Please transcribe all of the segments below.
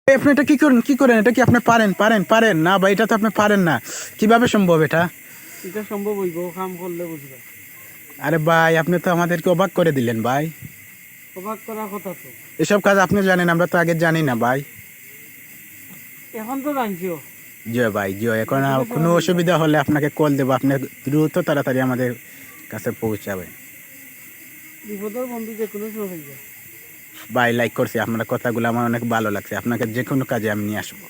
আপনি এটা কি করেন এটা কি আপনি পারেন না ভাই, এটা তো আপনি পারেন না, কিভাবে সম্ভব এটা? এটা সম্ভব হইব, কাম করলে বুঝবা। আরে ভাই, আপনি তো আমাদেরকে অবাক করে দিলেন ভাই। অবাক করার কথা তো। এসব কাজ আপনি জানেন, আমরা তো আগে জানি না ভাই। এখন তো জানছিও। জিও ভাই, জিও, এখন কোনো অসুবিধা হলে আপনাকে কল দেবো, আপনি দ্রুত তাড়াতাড়ি আমাদের কাছে পৌঁছাবেন। বিপদের বন্ধু যে কোনো সময় হয়ে যায়। ভাই, লাইক করছি, আপনার কথাগুলো আমার অনেক ভালো লাগছে, আপনাকে যে কোনো কাজে আমি নিয়ে আসবো।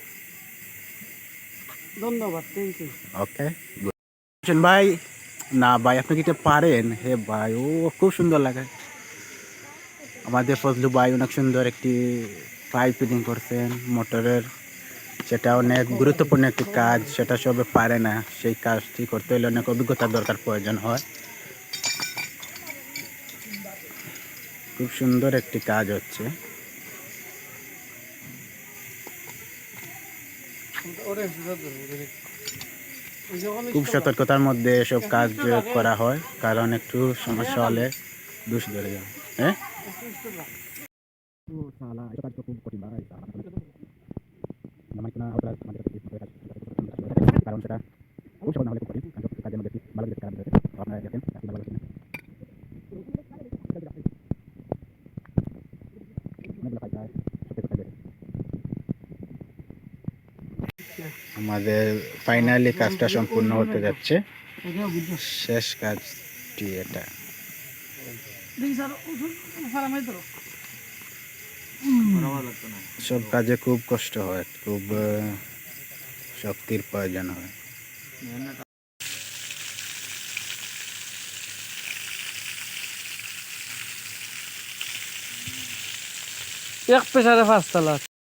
ধন্যবাদ, থ্যাংক ইউ। ওকে ভাই। না ভাই, আপনি কি এটা পারেন? হে ভাই, ও খুব সুন্দর লাগে। আমাদের ফজলু ভাই অনেক সুন্দর একটি পাইপ ফিটিং করছেন মোটরের, সেটা অনেক গুরুত্বপূর্ণ একটি কাজ, সেটা সবে পারে না। সেই কাজটি করতে হলে অনেক অভিজ্ঞতার দরকার প্রয়োজন হয়। খুব সুন্দর একটি কাজ হচ্ছে। খুব সতর্কতার মধ্যে এসব কাজ করা হয়, কারণ একটু সমস্যা হলে দুষ ধরে যাবে। হ্যাঁ, কারণ সেটা খুব সহজ না হলে খুব কঠিন, কারণ সবকিছু কাজের মধ্যে একটি ভালো দিকে কারণ রয়েছে। তো আপনারা দেখেন কাজটি ভালো লাগছে না, অনেকগুলো কাজ হয়, সবকিছু কাজে। আমাদের ফাইনালি কাজটা সম্পূর্ণ হতে যাচ্ছে, শেষ কাজটি এটা। সব কাজে খুব কষ্ট হয়, খুব শক্তির প্রয়োজন হয়। এক পেশারে 5 তলা।